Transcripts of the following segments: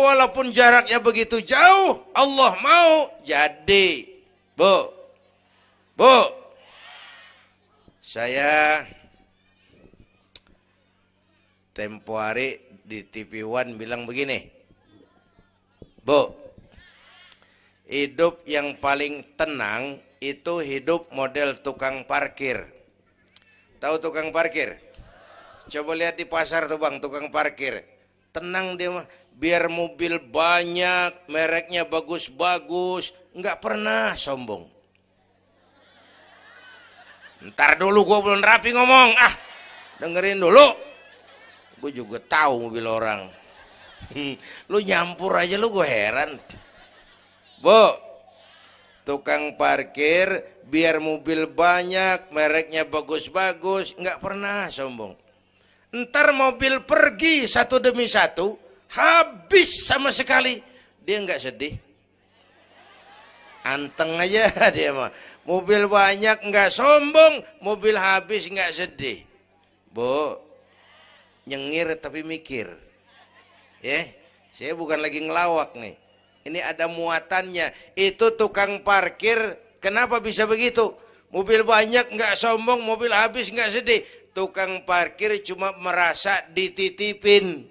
Walaupun jaraknya begitu jauh, Allah mau jadi. Bu, saya tempo hari di TV One bilang begini, Bu, hidup yang paling tenang itu hidup model tukang parkir. Tahu tukang parkir? Coba lihat di pasar tuh bang, tukang parkir. Tenang dia mah, biar mobil banyak, mereknya bagus-bagus, nggak pernah sombong. Ntar dulu gue belum rapi ngomong, dengerin dulu. Gue juga tahu mobil orang. Lu nyampur aja lu, gue heran. Bu, tukang parkir biar mobil banyak, mereknya bagus-bagus, nggak pernah sombong. Ntar mobil pergi satu demi satu, habis sama sekali, dia nggak sedih. Anteng aja dia mah. Mobil banyak nggak sombong, mobil habis nggak sedih. Bu, nyengir tapi mikir. Ya, saya bukan lagi ngelawak nih. Ini ada muatannya. Itu tukang parkir, kenapa bisa begitu? Mobil banyak nggak sombong, mobil habis nggak sedih. Tukang parkir cuma merasa dititipin,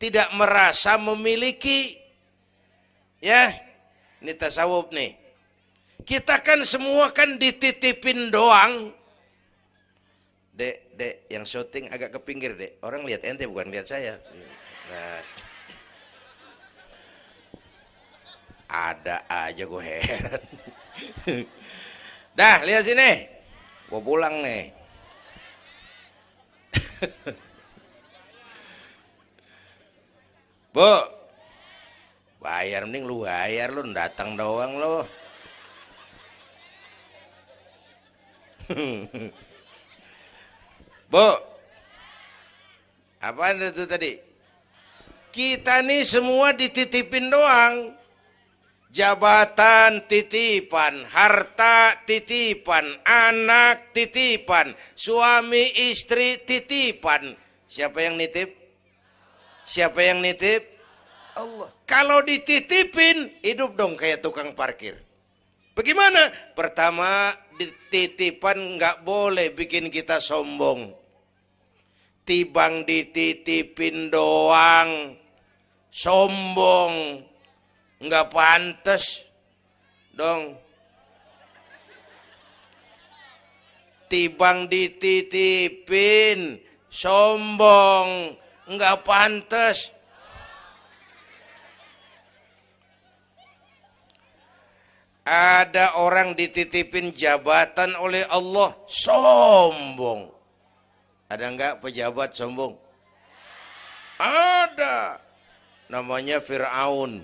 tidak merasa memiliki. Ya, ini tasawuf nih. Kita kan semua kan dititipin doang. Dek, yang syuting agak ke pinggir, Dek. Orang lihat ente bukan lihat saya. Nah, ada aja gue heran. Dah, lihat sini. Gue pulang nih. Bu, bayar, mending lu bayar, lu datang doang lu. Bu, apaan itu tadi? Kita nih semua dititipin doang. Jabatan titipan, harta titipan, anak titipan, suami istri titipan. Siapa yang nitip? Siapa yang nitip? Allah. Kalau dititipin, hidup dong kayak tukang parkir. Bagaimana? Pertama, titipan nggak boleh bikin kita sombong. Tibang dititipin doang, sombong, nggak pantas dong. Tibang dititipin, sombong, nggak pantas. Ada orang dititipin jabatan oleh Allah, sombong. Ada enggak pejabat sombong? Ada. Namanya Fir'aun.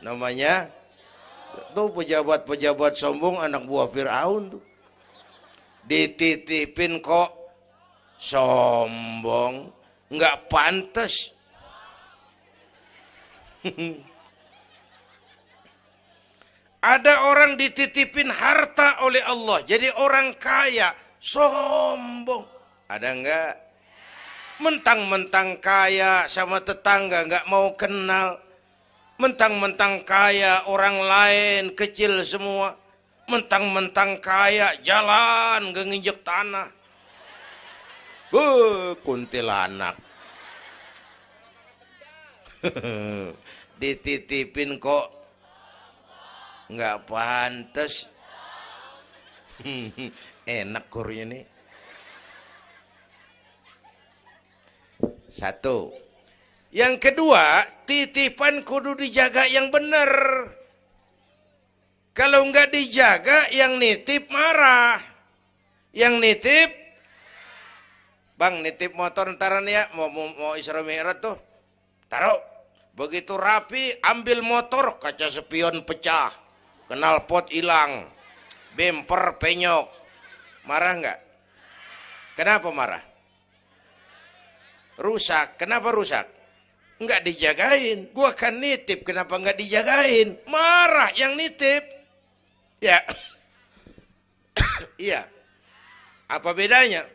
Namanya, tuh pejabat-pejabat sombong anak buah Fir'aun tuh. Dititipin kok sombong, enggak pantas. Ada orang dititipin harta oleh Allah, jadi orang kaya, sombong. Ada enggak? Mentang-mentang kaya sama tetangga enggak mau kenal. Mentang-mentang kaya orang lain kecil semua. Mentang-mentang kaya jalan enggak nginjek tanah. Kuntilanak. Dititipin kok nggak pantas. Enak kurnya nih. Satu. Yang kedua, titipan kudu dijaga yang benar. Kalau nggak dijaga, yang nitip marah. Yang nitip, bang nitip motor ntaran ya, mau Isra Mi'raj tuh, taruh. Begitu rapi, ambil motor, kaca spion pecah. Knalpot hilang, bemper penyok, marah nggak? Kenapa marah? Rusak, kenapa rusak? Nggak dijagain, gua kan nitip, kenapa nggak dijagain? Marah yang nitip, ya, iya. Apa bedanya?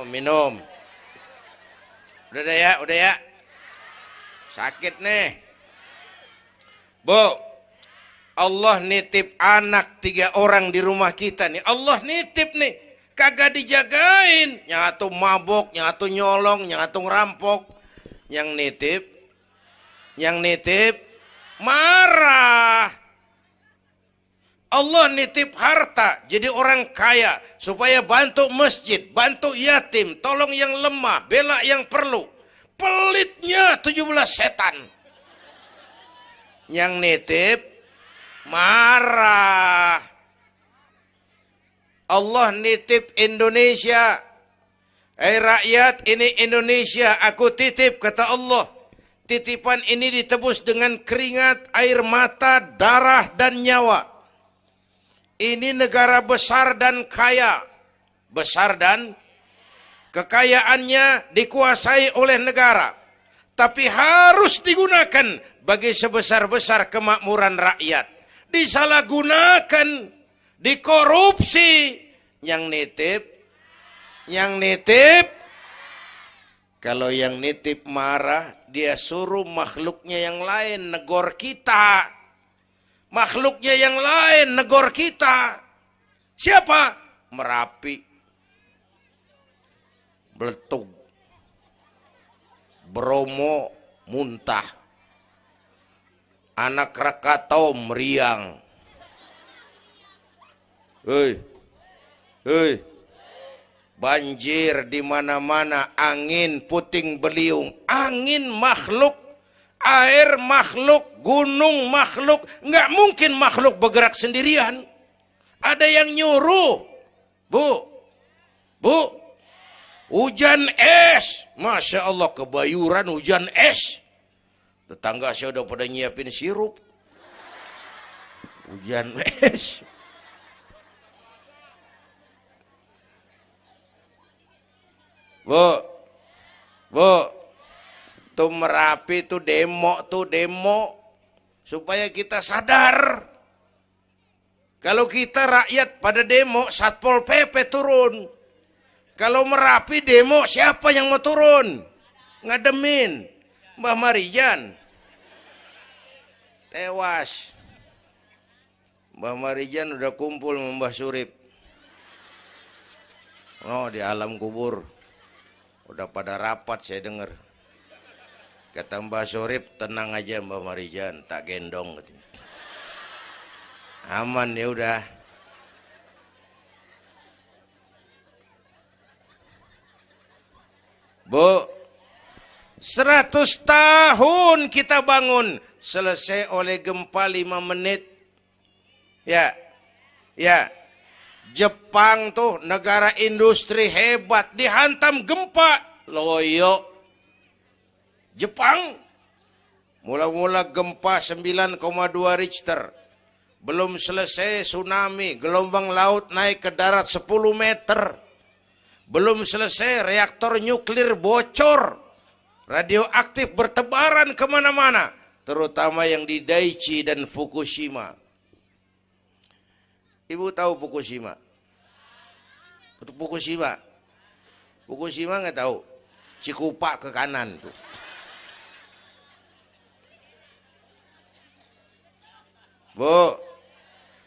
Minum. Udah ya. Sakit nih. Bu, Allah nitip anak 3 orang di rumah kita nih. Allah nitip nih. Kagak dijagain. Nyatu mabok, nyatu nyolong, nyatu ngerampok. Yang nitip marah. Allah nitip harta jadi orang kaya supaya bantu masjid, bantu yatim, tolong yang lemah, bela yang perlu. Pelitnya 17 setan. Yang nitip marah. Allah nitip Indonesia. Rakyat, ini Indonesia aku titip, kata Allah. Titipan ini ditebus dengan keringat, air mata, darah dan nyawa. Ini negara besar dan kaya. Besar dan kekayaannya dikuasai oleh negara. Tapi harus digunakan bagi sebesar-besar kemakmuran rakyat. Disalahgunakan, dikorupsi. Yang nitip. Kalau yang nitip marah, dia suruh makhluknya yang lain negor kita. Makhluknya yang lain negor kita. Siapa? Merapi, Beletung, Bromo, muntah. Anak Krakatau meriang. Hei. Banjir di mana-mana, angin puting beliung, angin makhluk, air makhluk, gunung makhluk. Nggak mungkin makhluk bergerak sendirian. Ada yang nyuruh. Bu, hujan es. Masya Allah, Kebayuran hujan es. Tetangga saya udah pada nyiapin sirup. Hujan es. Bu, tuh Merapi tuh demo supaya kita sadar. Kalau kita rakyat pada demo, Satpol PP turun. Kalau Merapi demo, siapa yang mau turun? Ngademin Mbah Marijan. Tewas. Mbah Marijan udah kumpul sama Mbah Surip. Oh, di alam kubur. Udah pada rapat saya dengar. Kata Mbah Surip, tenang aja Mbah Marijan, tak gendong. Aman ya udah. Bu, 100 tahun kita bangun, selesai oleh gempa 5 menit. Ya. Jepang tuh negara industri hebat, dihantam gempa, loyo. Jepang mula-mula gempa 9,2 Richter. Belum selesai tsunami, gelombang laut naik ke darat 10 meter. Belum selesai reaktor nuklir bocor. Radioaktif bertebaran kemana-mana. Terutama yang di Daiichi dan Fukushima. Ibu tahu Fukushima? Fukushima nggak tahu. Cikupa ke kanan tuh. Bu,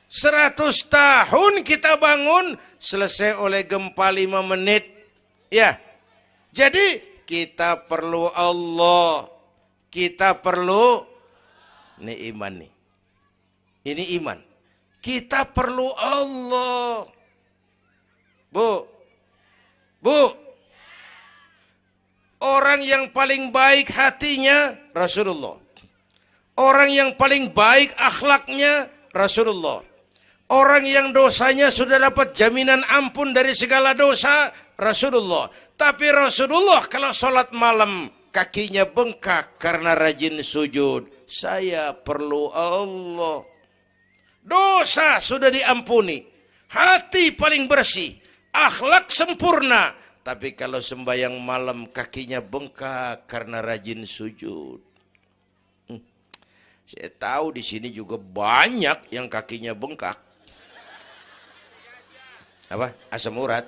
100 tahun kita bangun, selesai oleh gempa 5 menit. Ya, jadi kita perlu Allah. Kita perlu, ini iman nih. Ini iman. Kita perlu Allah. Bu, orang yang paling baik hatinya Rasulullah. Orang yang paling baik akhlaknya Rasulullah. Orang yang dosanya sudah dapat jaminan ampun dari segala dosa Rasulullah. Tapi Rasulullah kalau sholat malam kakinya bengkak karena rajin sujud. Saya perlu Allah. Dosa sudah diampuni. Hati paling bersih. Akhlak sempurna. Tapi kalau sembahyang malam kakinya bengkak karena rajin sujud. Saya tahu di sini juga banyak yang kakinya bengkak. Apa? Asam urat.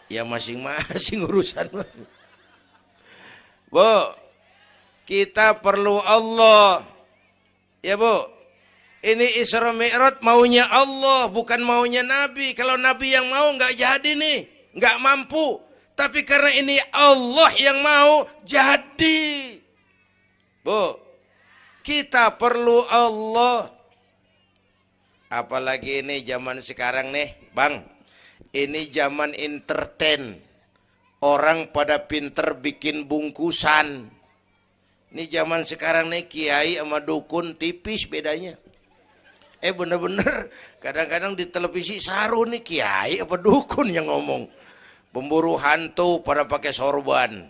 Ya masing-masing urusan. Bu, kita perlu Allah. Ya Bu, ini Isra Mi'raj maunya Allah, bukan maunya Nabi. Kalau Nabi yang mau nggak jadi nih, nggak mampu. Tapi karena ini Allah yang mau, jadi. Bu, kita perlu Allah. Apalagi ini zaman sekarang nih, Bang. Ini zaman entertain. Orang pada pinter bikin bungkusan. Ini zaman sekarang nih kiai sama dukun tipis bedanya. Bener-bener kadang-kadang di televisi saru nih kiai apa dukun yang ngomong. Pemburu hantu pada pakai sorban.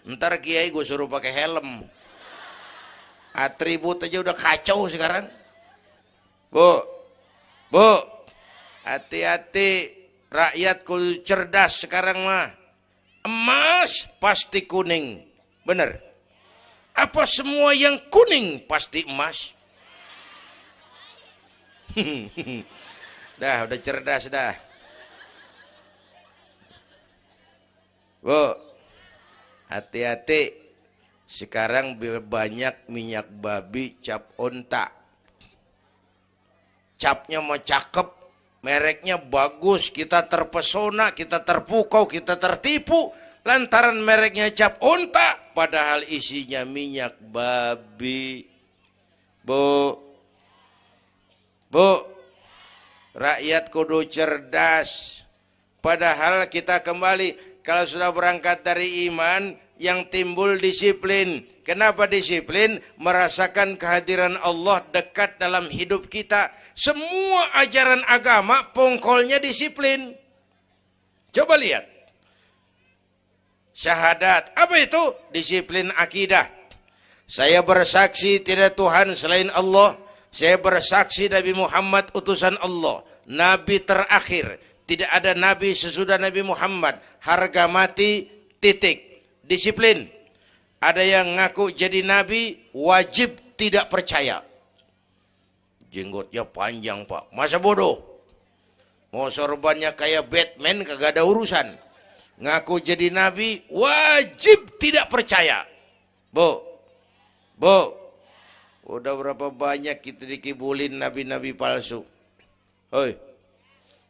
Ntar kiai gue suruh pakai helm. Atribut aja udah kacau sekarang. Bu, hati-hati, rakyat kudu cerdas sekarang mah. Emas pasti kuning, bener. Apa semua yang kuning pasti emas? Udah cerdas dah. Bu, hati-hati. Sekarang banyak minyak babi cap onta. Capnya mau cakep, mereknya bagus, kita terpesona, kita terpukau, kita tertipu. Lantaran mereknya cap onta, padahal isinya minyak babi. Bu, rakyat kudu cerdas. Padahal kita kembali, kalau sudah berangkat dari iman, yang timbul disiplin. Kenapa disiplin? Merasakan kehadiran Allah dekat dalam hidup kita. Semua ajaran agama pongkolnya disiplin. Coba lihat. Syahadat, apa itu? Disiplin akidah. Saya bersaksi tidak Tuhan selain Allah. Saya bersaksi Nabi Muhammad utusan Allah. Nabi terakhir. Tidak ada Nabi sesudah Nabi Muhammad. Harga mati, titik. Disiplin. Ada yang ngaku jadi Nabi, wajib tidak percaya. Jenggotnya panjang Pak. Masa bodoh? Mau sorbannya kayak Batman, kagak ada urusan. Ngaku jadi Nabi, wajib tidak percaya. Bu, udah berapa banyak kita dikibulin nabi-nabi palsu. Hoi,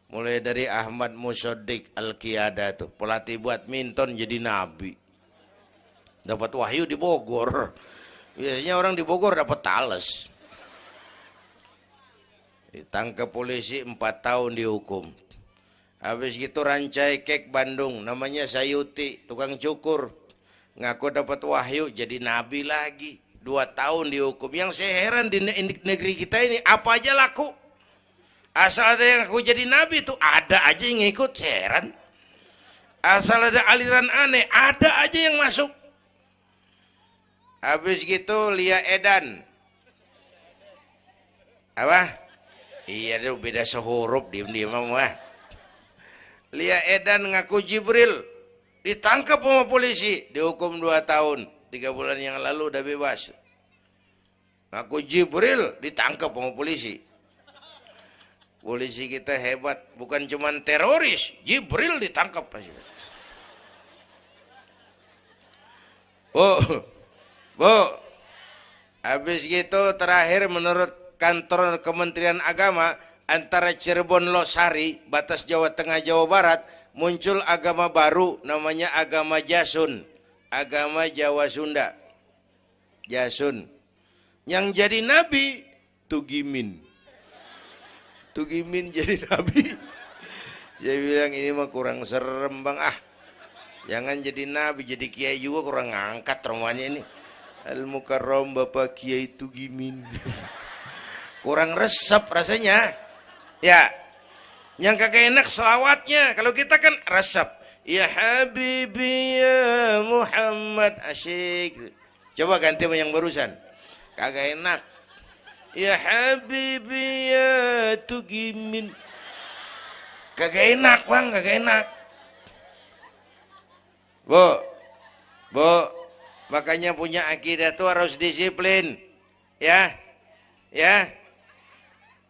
mulai dari Ahmad Musaddiq Al-Qiyada tuh, pelatih badminton jadi nabi. Dapat wahyu di Bogor. Biasanya orang di Bogor dapat tales. Ditangkap polisi 4 tahun dihukum. Habis gitu Rancai Kek Bandung, namanya Sayuti, tukang cukur. Ngaku dapat wahyu jadi nabi lagi. 2 tahun dihukum. Yang saya heran di negeri kita ini apa aja laku. Asal ada yang ngaku jadi nabi tuh ada aja yang ngikut, saya heran. Asal ada aliran aneh, ada aja yang masuk. Habis gitu Lia Edan. Apa? Iya deh, beda sehuruf, diem-diem mah. Lia Edan ngaku Jibril. Ditangkap sama polisi, dihukum 2 tahun. 3 bulan yang lalu udah bebas. Ngaku Jibril, ditangkap sama polisi. Polisi kita hebat, bukan cuman teroris, Jibril ditangkap pasti. Habis gitu terakhir menurut kantor Kementerian Agama, antara Cirebon Losari, batas Jawa Tengah Jawa Barat, muncul agama baru namanya agama Jasun. Agama Jawa Sunda. Jasun. Yang jadi nabi Tugimin. Tugimin jadi nabi. Saya bilang ini mah kurang serem Bang. Jangan jadi nabi, jadi kiai juga kurang ngangkat rumahnya ini. Al-Mukarram Bapak Kiai Tugimin. Kurang resep rasanya. Ya. Yang kagak enak selawatnya. Kalau kita kan resep. Ya Habibi ya Muhammad, asyik. Coba ganti yang barusan. Kagak enak. Ya Habibi ya Tugimin. Kagak enak Bang, kagak enak. Bu, makanya punya akidah itu harus disiplin. Ya.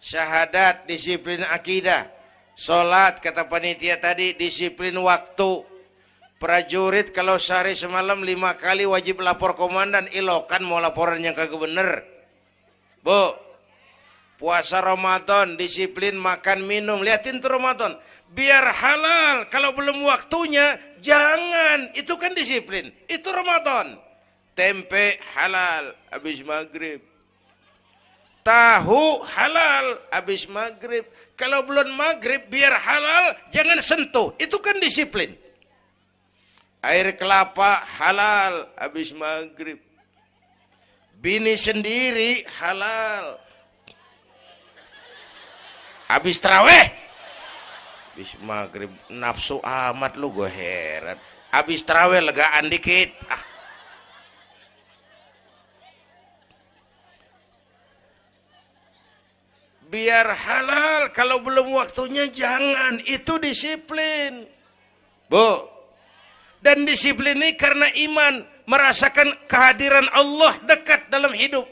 Syahadat, disiplin akidah. Sholat, kata panitia tadi, disiplin waktu. Prajurit kalau sehari semalam 5 kali wajib lapor komandan, ilokan mau laporan yang kagak bener. Bu, puasa Ramadan, disiplin makan minum, liatin tuh Ramadan. Biar halal, kalau belum waktunya, jangan. Itu kan disiplin, itu Ramadan. Tempe halal, habis maghrib. Tahu halal, habis maghrib. Kalau belum maghrib, biar halal, jangan sentuh. Itu kan disiplin. Air kelapa halal, habis maghrib. Bini sendiri halal. Habis taraweh. Habis maghrib, nafsu amat lu, gue heran. Habis taraweh legaan dikit. Biar halal, kalau belum waktunya jangan. Itu disiplin. Bu. Dan disiplin ini karena iman, merasakan kehadiran Allah dekat dalam hidup.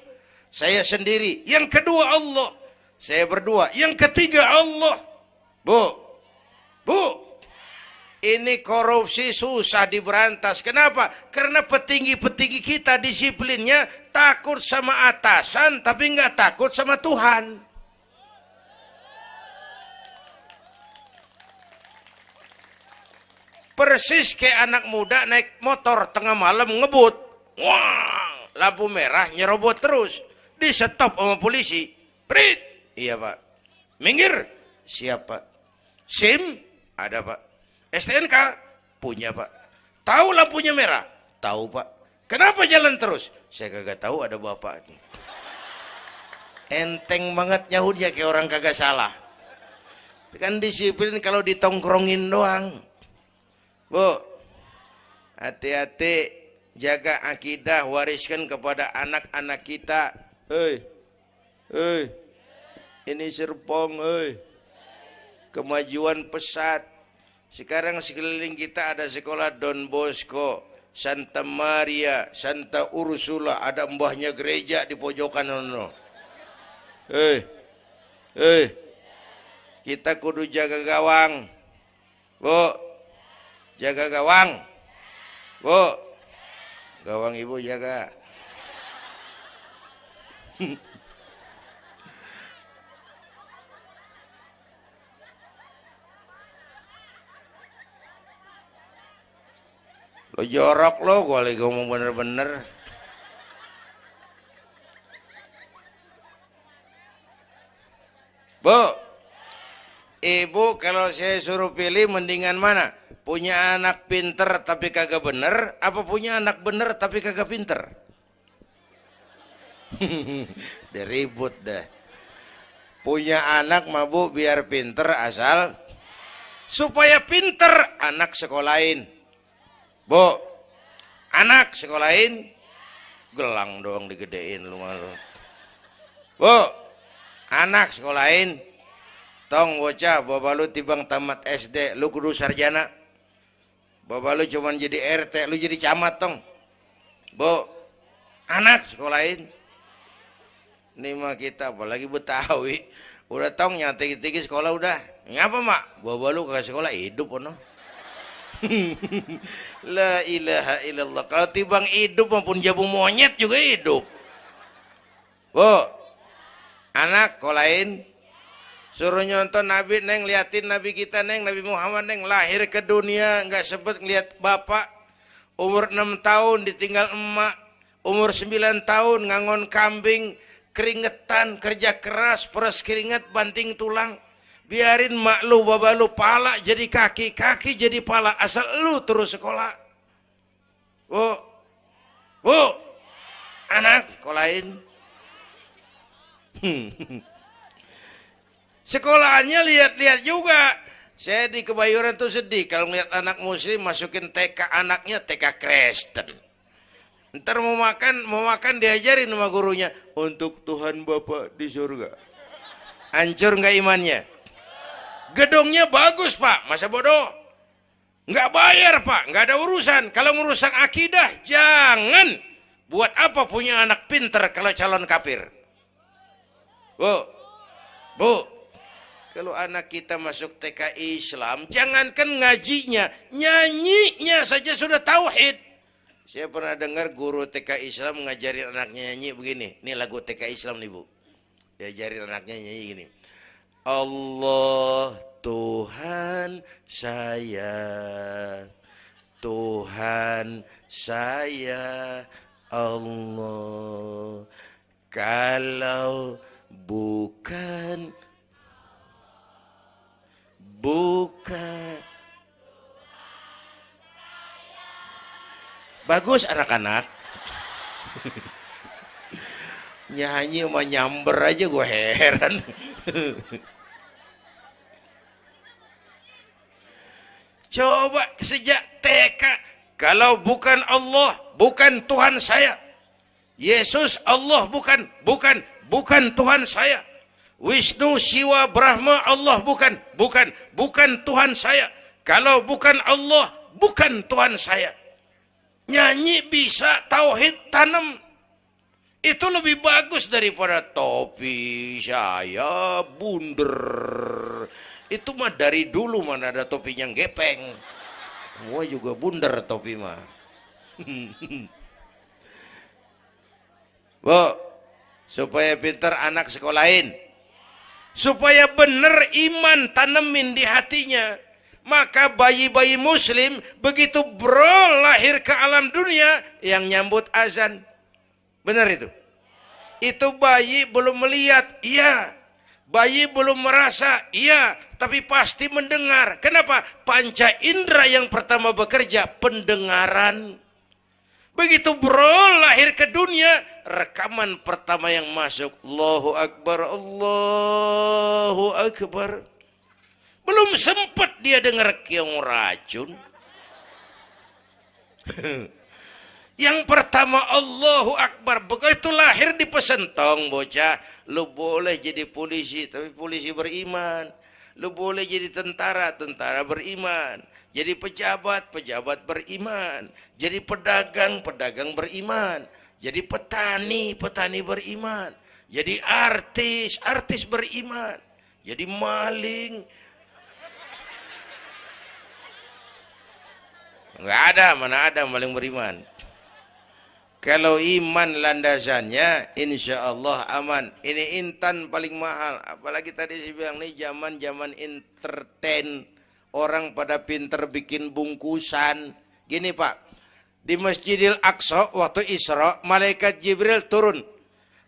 Saya sendiri, yang kedua Allah. Saya berdua, yang ketiga Allah. Bu, ini korupsi susah diberantas. Kenapa? Karena petinggi-petinggi kita disiplinnya takut sama atasan, tapi nggak takut sama Tuhan. Persis kayak anak muda naik motor tengah malam ngebut. Wah, lampu merah nyerobot terus. Di stop sama polisi. Prit. Iya pak. Minggir. Siap pak. SIM? Ada pak. STNK? Punya pak. Tahu lampunya merah? Tahu pak. Kenapa jalan terus? Saya kagak tahu, ada bapak. Enteng banget nyahutnya kayak orang kagak salah. Kan disiplin kalau ditongkrongin doang. Bu, hati-hati, jaga akidah, wariskan kepada anak-anak kita. Hei, ini Serpong, kemajuan pesat. Sekarang sekeliling kita ada sekolah Don Bosco, Santa Maria, Santa Ursula, ada mbahnya gereja di pojokan. Kita kudu jaga gawang, Bu. Jaga gawang. Bu. Gawang ibu jaga. Lo jorok lo, gue lagi ngomong bener-bener. Bu. Ibu kalau saya suruh pilih mendingan mana? Punya anak pinter tapi kagak bener, apa punya anak bener tapi kagak pinter? Udah ribut dah. Punya anak mabuk biar pinter asal supaya pinter anak sekolahin. Bu, anak sekolahin gelang doang digedein lu malu. Bu, anak sekolahin tong bocah, bapak lu tibang tamat SD, lu kudu sarjana. Bapak lu cuman jadi RT, lu jadi camat tong. Bu, anak sekolahin. Ini mah kita apalagi Betawi. Udah tong nyantai-tinggi sekolah udah. Ngapa mak? Bapak lu ke sekolah hidup ono. La ilaha illallah. Kalau tibang hidup maupun jabu monyet juga hidup. Bu, anak sekolahin. Suruh nyonton Nabi, neng, liatin Nabi kita, neng, Nabi Muhammad, neng, lahir ke dunia, nggak sempet ngeliat bapak, umur 6 tahun ditinggal emak, umur 9 tahun ngangon kambing, keringetan, kerja keras, peres keringet, banting tulang, biarin mak lu, bapak lu, pala jadi kaki, kaki jadi pala, asal lu terus sekolah. Bu, anak, sekolahin. Sekolahannya lihat-lihat juga. Saya di Kebayoran tuh sedih kalau ngeliat anak muslim masukin TK anaknya TK Kristen. Ntar mau makan diajarin sama gurunya untuk Tuhan Bapa di surga. Hancur nggak imannya? Gedungnya bagus pak, masa bodoh? Nggak bayar pak, nggak ada urusan. Kalau merusak akidah jangan. Buat apa punya anak pinter kalau calon kafir? Bu. Kalau anak kita masuk TK Islam, jangankan ngajinya, nyanyinya saja sudah tauhid. Saya pernah dengar guru TK Islam ngajarin anaknya nyanyi begini. Ini lagu TK Islam nih Bu. Diajarin anaknya nyanyi gini. Allah Tuhan saya, Tuhan saya Allah. Kalau bukan bagus anak-anak. Nyanyi sama nyamber aja gue heran. Coba sejak TK, kalau bukan Allah, bukan Tuhan saya. Yesus Allah bukan Tuhan saya. Wisnu, Siwa, Brahma, Allah bukan Tuhan saya. Kalau bukan Allah, bukan Tuhan saya. Nyanyi bisa, tauhid tanam. Itu lebih bagus daripada topi saya bunder. Itu mah dari dulu mana ada topi yang gepeng. Semua juga bunder topi mah. Bu, supaya pintar anak sekolahin. Supaya benar iman tanemin di hatinya. Maka bayi-bayi muslim begitu lahir ke alam dunia yang nyambut azan. Benar itu? Itu bayi belum melihat, iya. Bayi belum merasa, iya. Tapi pasti mendengar. Kenapa? Panca indera yang pertama bekerja, pendengaran. Begitu lahir ke dunia, rekaman pertama yang masuk, Allahu Akbar, Allahu Akbar. Belum sempat dia dengar keong racun. Yang pertama Allahu Akbar. Begitu lahir di pesentong bocah. Lu boleh jadi polisi, tapi polisi beriman. Lu boleh jadi tentara, tentara beriman. Jadi pejabat, pejabat beriman. Jadi pedagang, pedagang beriman. Jadi petani, petani beriman. Jadi artis, artis beriman. Jadi maling. Enggak ada, mana ada maling beriman. Kalau iman landasannya, insya Allah aman. Ini intan paling mahal. Apalagi tadi saya bilang, ini zaman entertain. Orang pada pinter bikin bungkusan. Gini Pak, di Masjidil Aqsa waktu Isra, malaikat Jibril turun.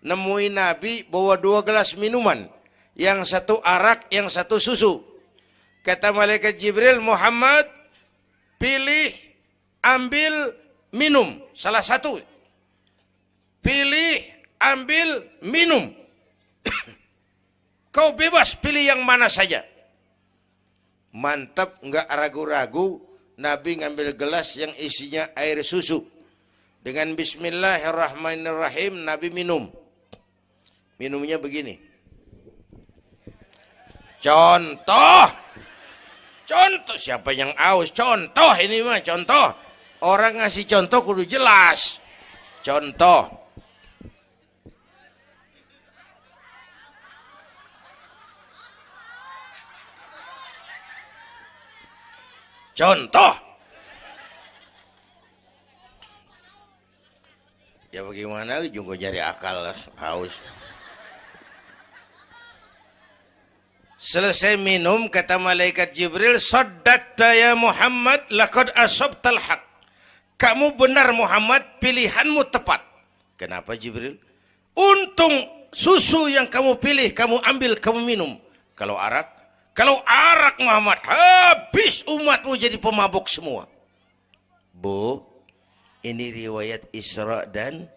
Nemuin Nabi bawa 2 gelas minuman. Yang satu arak, yang satu susu. Kata malaikat Jibril, Muhammad, pilih, ambil, minum. Salah satu. Pilih, ambil, minum. Kau bebas pilih yang mana saja. Mantap, enggak ragu-ragu. Nabi ngambil gelas yang isinya air susu. Dengan bismillahirrahmanirrahim, Nabi minum. Minumnya begini. Contoh. Contoh, siapa yang aus? Contoh ini mah, contoh. Orang ngasih contoh kudu jelas. Contoh. Contoh. Ya bagaimana juga nyari akal haus. Selesai minum kata malaikat Jibril, "Shaddaqta ya Muhammad, laqad asabtal haq." Kamu benar Muhammad, pilihanmu tepat. Kenapa Jibril? Untung susu yang kamu pilih, kamu ambil, kamu minum. Kalau arak Muhammad, habis umatmu jadi pemabuk semua. Bu, ini riwayat Isra dan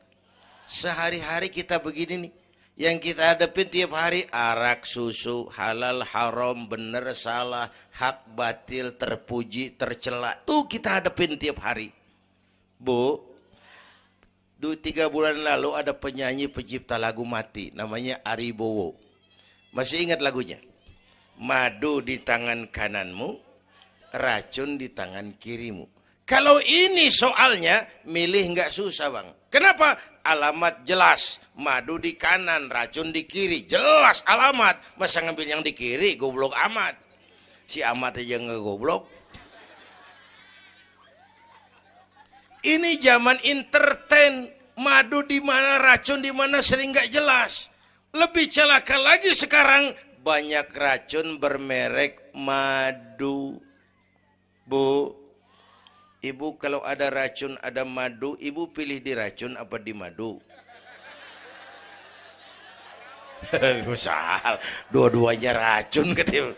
sehari-hari kita begini nih. Yang kita hadapin tiap hari, arak, susu, halal, haram, benar, salah, hak, batil, terpuji, tercela. Tuh kita hadapin tiap hari. Bu, 3 bulan lalu ada penyanyi pencipta lagu mati. Namanya Ari Bowo. Masih ingat lagunya? Madu di tangan kananmu, racun di tangan kirimu. Kalau ini soalnya, milih nggak susah bang. Kenapa? Alamat jelas. Madu di kanan, racun di kiri. Jelas alamat. Masa ngambil yang di kiri, goblok amat. Si amat aja nggak goblok. Ini zaman entertain. Madu di mana, racun di mana sering nggak jelas. Lebih celaka lagi sekarang. Banyak racun bermerek madu. Bu. Ibu kalau ada racun, ada madu, ibu pilih di racun apa di madu? Misal, dua-duanya racun katanya.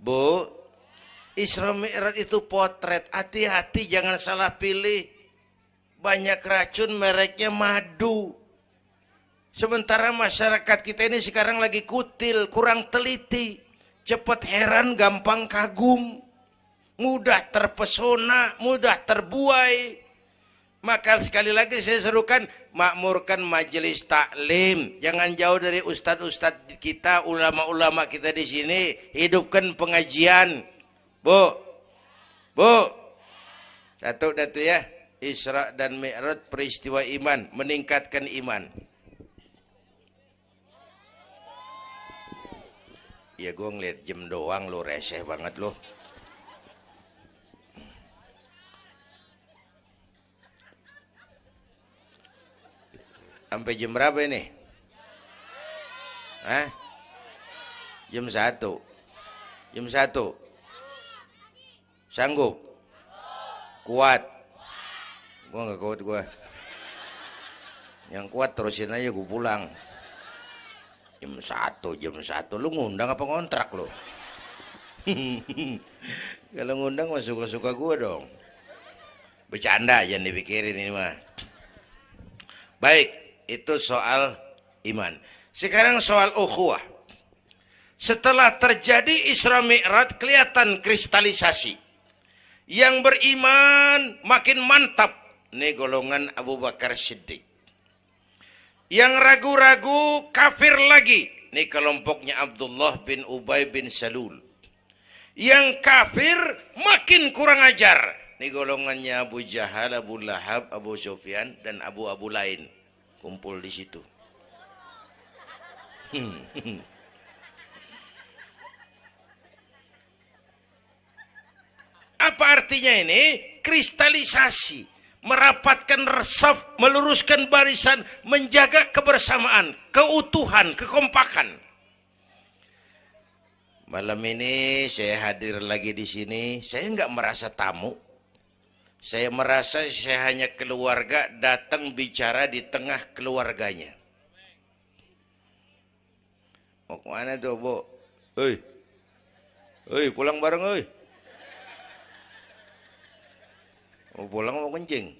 Bu, Isra Mi'raj itu potret, hati-hati jangan salah pilih. Banyak racun mereknya madu. Sementara masyarakat kita ini sekarang lagi kutil, kurang teliti. Cepat heran, gampang kagum, mudah terpesona, mudah terbuai. Maka sekali lagi saya serukan, makmurkan majelis taklim. Jangan jauh dari ustadz-ustadz kita, ulama-ulama kita di sini. Hidupkan pengajian. Bu, satu datu ya. Isra dan Mi'raj peristiwa iman, meningkatkan iman. Ya gue ngeliat jam doang lo, reseh banget lo. Sampai jam berapa ini? Hah? Jam 1. Jam 1. Sanggup? Kuat? Gue gak kuat gue. Yang kuat terusin aja gue pulang. Jam 1. Lu ngundang apa ngontrak lu? Kalau ngundang mah suka-suka gue dong. Bercanda jangan dipikirin ini mah. Baik, itu soal iman. Sekarang soal ukhuwah. Setelah terjadi Isra Mi'raj kelihatan kristalisasi. Yang beriman makin mantap. Ini golongan Abu Bakar Siddiq. Yang ragu-ragu kafir lagi. Ini kelompoknya Abdullah bin Ubay bin Salul. Yang kafir makin kurang ajar. Ini golongannya Abu Jahal, Abu Lahab, Abu Sufyan, dan Abu lain. Kumpul di situ. Apa artinya ini? Kristalisasi. Merapatkan resaf, meluruskan barisan, menjaga kebersamaan, keutuhan, kekompakan. Malam ini saya hadir lagi di sini, saya nggak merasa tamu. Saya merasa saya hanya keluarga datang bicara di tengah keluarganya. Mau kemana tuh, Bu? Hei, pulang bareng, hei. Mau pulang mau kencing.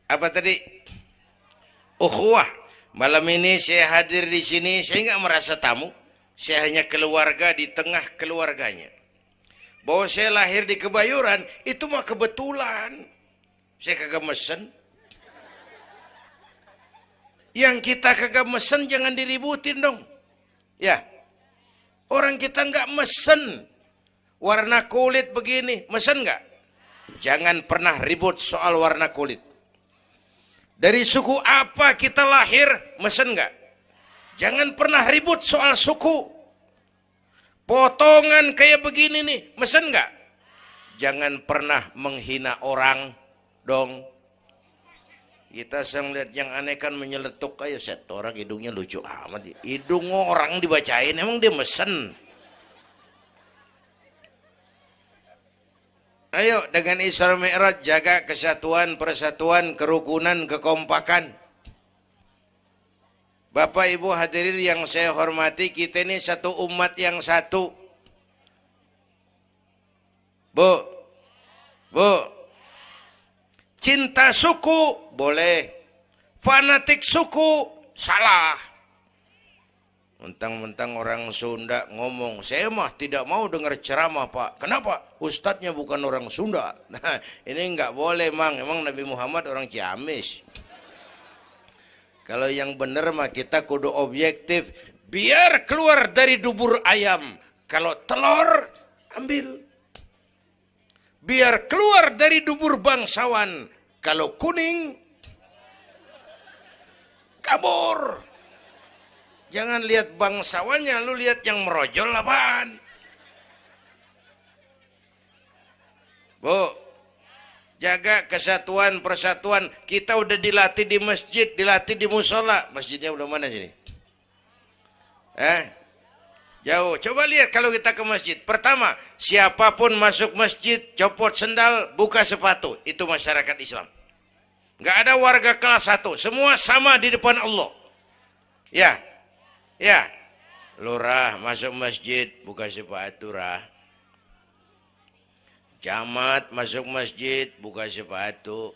Apa tadi? Ukhuwah. Malam ini saya hadir di sini, saya nggak merasa tamu. Saya hanya keluarga di tengah keluarganya. Bahwa saya lahir di Kebayoran, itu mah kebetulan. Saya kagak mesen. Yang kita kagak mesen jangan diributin dong. Ya. Orang kita nggak mesen. Warna kulit begini, mesen nggak? Jangan pernah ribut soal warna kulit. Dari suku apa kita lahir, mesen nggak? Jangan pernah ribut soal suku. Potongan kayak begini nih, mesen nggak? Jangan pernah menghina orang dong. Kita sedang lihat yang aneh kan menyeletuk kayak set orang hidungnya lucu amat. Hidung orang dibacain, emang dia mesen. Ayo dengan Isra Mi'raj jaga kesatuan, persatuan, kerukunan, kekompakan. Bapak Ibu hadirin yang saya hormati, kita ini satu umat yang satu. Bu, cinta suku boleh, fanatik suku salah. Mentang-mentang orang Sunda ngomong, saya mah tidak mau dengar ceramah Pak. Kenapa? Ustadznya bukan orang Sunda. Nah, ini nggak boleh Mang. Emang Nabi Muhammad orang Ciamis. Kalau yang bener mah kita kudu objektif. Biar keluar dari dubur ayam. Kalau telur, ambil. Biar keluar dari dubur bangsawan. Kalau kuning, kabur. Jangan lihat bangsawannya, lu lihat yang merojol apaan. Bu, jaga kesatuan persatuan. Kita udah dilatih di masjid, dilatih di musola. Masjidnya udah mana sini? Jauh. Coba lihat kalau kita ke masjid. Pertama, siapapun masuk masjid, copot sendal, buka sepatu. Itu masyarakat Islam. Nggak ada warga kelas 1. Semua sama di depan Allah. Ya. Lurah masuk masjid, buka sepatu, rah. Camat masuk masjid, buka sepatu.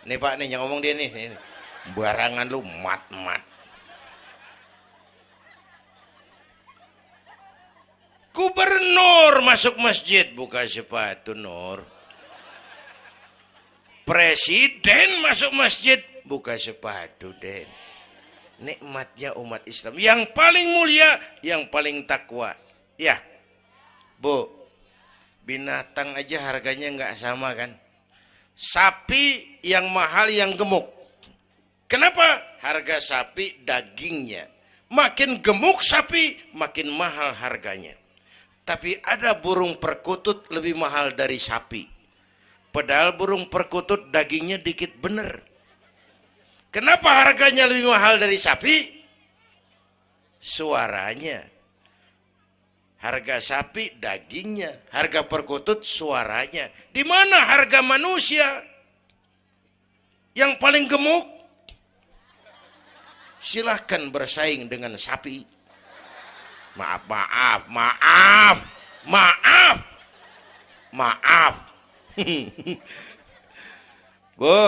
Nih Pak, nih yang ngomong dia nih. Barangan lu mat. Gubernur masuk masjid, buka sepatu, Nur. Presiden masuk masjid, buka sepatu, Den. Nikmatnya umat Islam. Yang paling mulia, yang paling takwa. Ya, Bu, binatang aja harganya nggak sama kan? Sapi yang mahal yang gemuk. Kenapa? Harga sapi dagingnya. Makin gemuk sapi, makin mahal harganya. Tapi ada burung perkutut lebih mahal dari sapi. Padahal burung perkutut dagingnya dikit bener. Kenapa harganya lebih mahal dari sapi? Suaranya. Harga sapi dagingnya, harga perkutut suaranya. Di mana harga manusia yang paling gemuk? Silahkan bersaing dengan sapi. Maaf. Bu,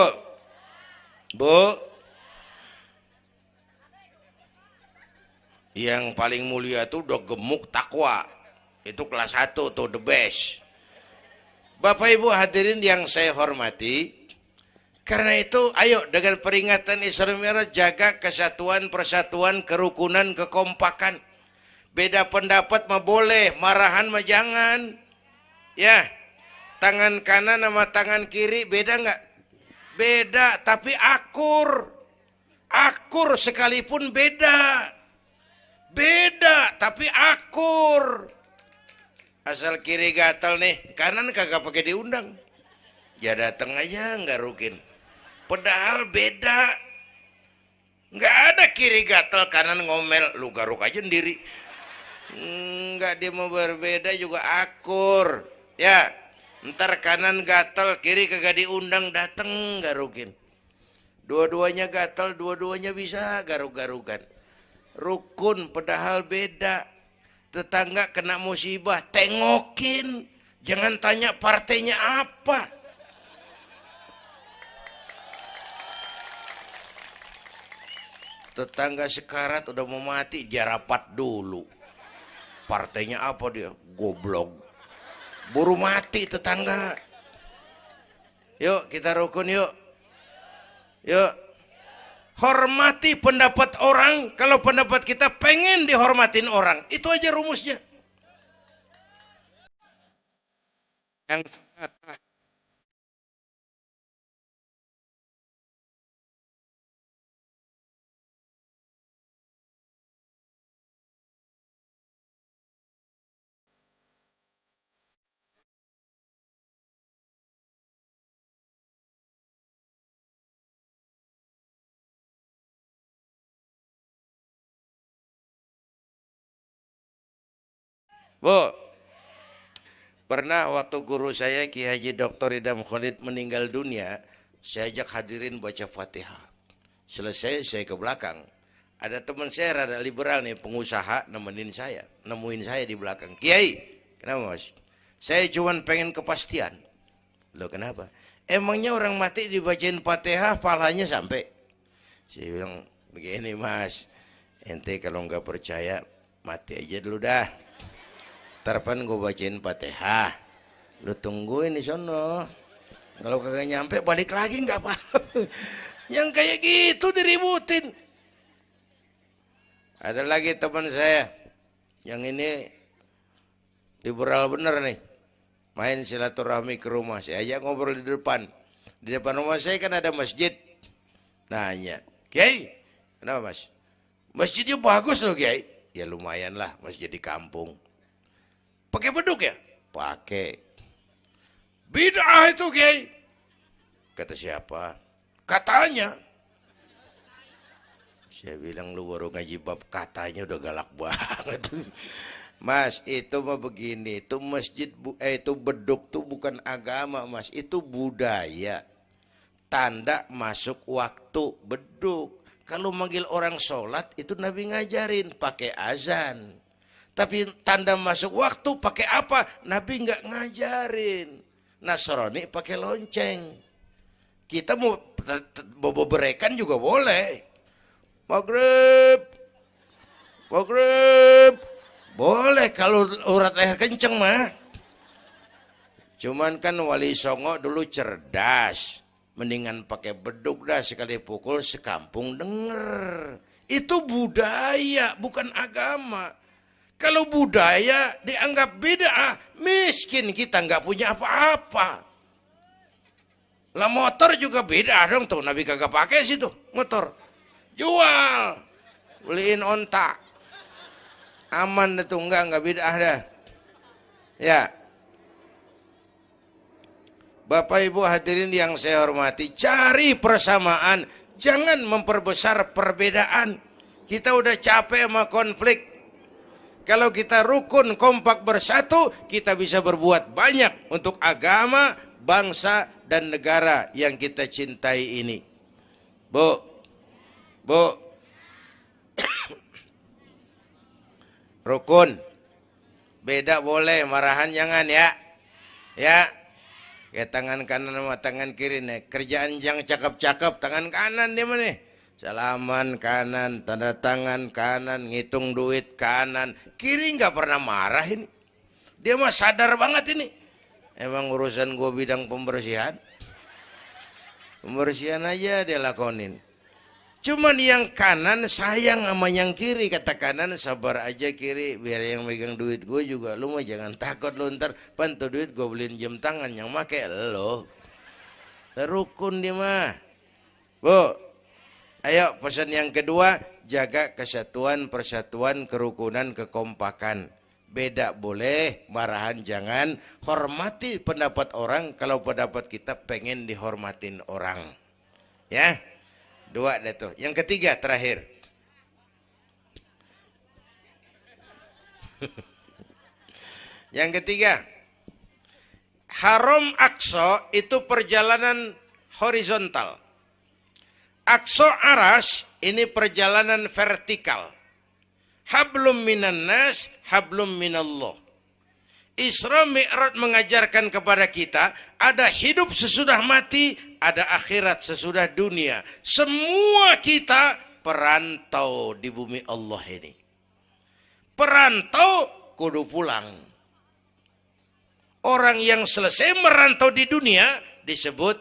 yang paling mulia tuh udah gemuk takwa. Itu kelas 1 tuh the best. Bapak Ibu hadirin yang saya hormati, karena itu ayo dengan peringatan Isra Mi'raj jaga kesatuan, persatuan, kerukunan, kekompakan. Beda pendapat mah boleh, marahan mah jangan. Ya, tangan kanan sama tangan kiri beda nggak? Beda, tapi akur. Akur sekalipun beda. Beda, tapi akur. Asal kiri gatal nih, kanan kagak pakai diundang. Ya datang aja nggak rukin. Padahal beda. Nggak ada kiri gatal, kanan ngomel. Lu garuk aja sendiri. Nggak, dia mau berbeda juga akur. Ya, ntar kanan gatal, kiri kagak diundang, datang garukin. Dua-duanya gatal, dua-duanya bisa garuk-garukan. Rukun padahal beda. Tetangga kena musibah, tengokin. Jangan tanya partainya apa. Tetangga sekarat udah mau mati, jarapat dulu. Partainya apa dia? Goblok. Buru mati tetangga. Yuk kita rukun yuk. Yuk. Hormati pendapat orang. Kalau pendapat kita pengen dihormatin orang. Itu aja rumusnya. Yang Bu, pernah waktu guru saya Ki Haji Dr. Idham Khalid meninggal dunia, saya ajak hadirin baca Fatihah. Selesai saya ke belakang. Ada teman saya rada liberal nih, pengusaha nemuin saya di belakang. Kiai, kenapa Mas? Saya cuma pengen kepastian. Loh kenapa? Emangnya orang mati dibacain Fatihah pahalanya sampai? Saya bilang begini Mas, ente kalau nggak percaya mati aja dulu dah. Tarpan gue bacain Fatihah, lu tungguin di sono. Kalau kagak nyampe balik lagi nggak apa. Yang kayak gitu diributin. Ada lagi teman saya, yang ini liberal bener nih. Main silaturahmi ke rumah, saya ajak ngobrol di depan. Di depan rumah saya kan ada masjid. Nanya, Kiai, kenapa mas? Masjidnya bagus loh Kiai. Ya lumayan lah, masjid di kampung. Pakai beduk ya? Pakai. Bid'ah itu Kiai. Kata siapa? Katanya. Saya bilang lu baru ngaji bab katanya udah galak banget. Mas, itu mah begini, itu masjid, itu beduk tuh bukan agama mas, itu budaya. Tanda masuk waktu beduk. Kalau manggil orang sholat itu Nabi ngajarin pakai azan. Tapi tanda masuk waktu pakai apa? Nabi nggak ngajarin. Nasrani pakai lonceng. Kita mau berekan juga boleh. Maghrib, maghrib, boleh kalau urat leher kenceng mah. Cuman kan Wali Songo dulu cerdas, mendingan pakai beduk dah, sekali pukul sekampung denger. Itu budaya, bukan agama. Kalau budaya dianggap bid'ah, miskin kita nggak punya apa-apa. Lah motor juga bid'ah dong tuh, Nabi kagak pakai situ motor. Jual, beliin onta, aman itu enggak bid'ah dah. Ya, Bapak Ibu hadirin yang saya hormati, cari persamaan, jangan memperbesar perbedaan. Kita udah capek sama konflik. Kalau kita rukun, kompak bersatu, kita bisa berbuat banyak untuk agama, bangsa, dan negara yang kita cintai ini. Bu, rukun, beda boleh, marahan jangan ya. Ya, kayak tangan kanan sama tangan kiri nih. Kerjaan yang cakep-cakep, tangan kanan dia mana nih? Salaman kanan, tanda tangan kanan, ngitung duit kanan. Kiri nggak pernah marah ini. Dia mah sadar banget ini. Emang urusan gue bidang pembersihan. Pembersihan aja dia lakonin. Cuman yang kanan sayang sama yang kiri. Kata kanan, sabar aja kiri, biar yang megang duit gue juga. Lu mah jangan takut lu, ntar pantu duit gue beliin jam tangan, yang make lo. Rukun dia mah. Bu, ayo pesan yang kedua, jaga kesatuan, persatuan, kerukunan, kekompakan. Beda boleh, marahan jangan. Hormati pendapat orang kalau pendapat kita pengen dihormatin orang. Ya. Dua deh tuh. Yang ketiga terakhir. Yang ketiga, Haram Aqsa itu perjalanan horizontal. Aqsa Aras ini perjalanan vertikal. Hablum minan nas, hablum minallah. Isra Mi'raj mengajarkan kepada kita ada hidup sesudah mati, ada akhirat sesudah dunia. Semua kita perantau di bumi Allah ini. Perantau kudu pulang. Orang yang selesai merantau di dunia disebut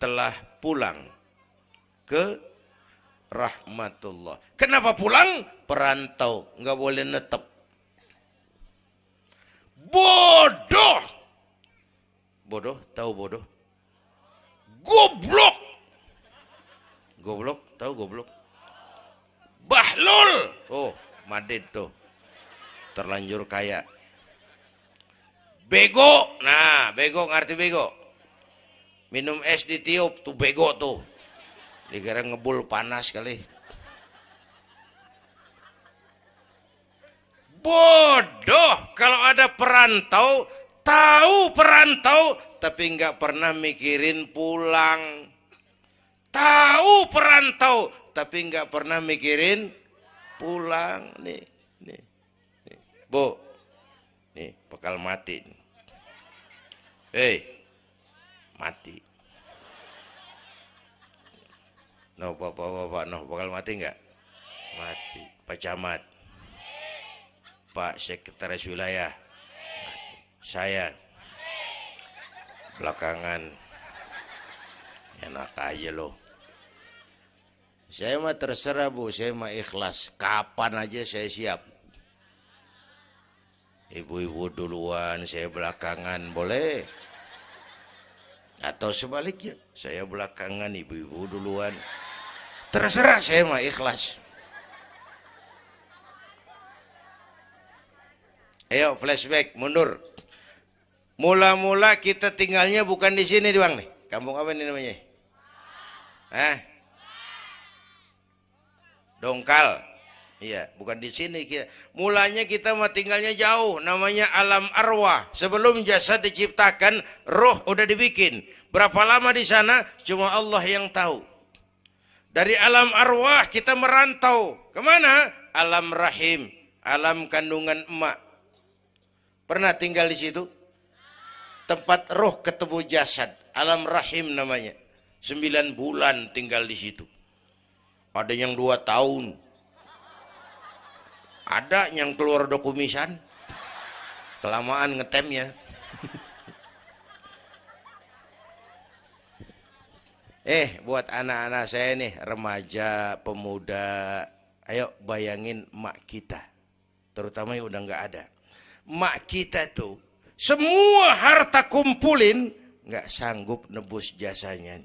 telah pulang ke rahmatullah. Kenapa pulang? Perantau, nggak boleh netep. Bodoh. Bodoh, tahu bodoh? Goblok. Goblok, tahu goblok? Bahlul. Oh, Madid tuh. Terlanjur kaya. Bego. Nah, bego ngerti bego? Minum es ditiup tuh bego tuh. Dikira ngebul panas kali. Bodoh kalau ada perantau, tahu perantau, tapi nggak pernah mikirin pulang. Tahu perantau, tapi nggak pernah mikirin pulang. Nih. Bu, nih bakal mati. Hei, mati. No, bapak, no, bakal mati nggak? Mati. Pak Camat. Pak Sekretaris Wilayah, saya belakangan enak aja loh. Saya mah terserah Bu, saya mah ikhlas. Kapan aja saya siap. Ibu-ibu duluan, saya belakangan, boleh. Atau sebaliknya, saya belakangan, ibu-ibu duluan. Terserah, saya mah ikhlas. Ayo flashback, mundur. Mula-mula kita tinggalnya bukan di sini doang nih. Kampung apa ini namanya? Hah? Dongkal. Iya, bukan di sini. Mulanya kita mah tinggalnya jauh, namanya alam arwah. Sebelum jasad diciptakan, roh udah dibikin. Berapa lama di sana? Cuma Allah yang tahu. Dari alam arwah kita merantau. Kemana? Alam rahim, alam kandungan emak. Pernah tinggal di situ? Tempat roh ketemu jasad, alam rahim namanya. 9 bulan tinggal di situ. Ada yang 2 tahun. Ada yang keluar dokumisan. Kelamaan ngetemnya. Buat anak-anak saya nih, remaja, pemuda, ayo bayangin mak kita. Terutama yang udah nggak ada. Mak kita tuh, semua harta kumpulin, nggak sanggup nebus jasanya.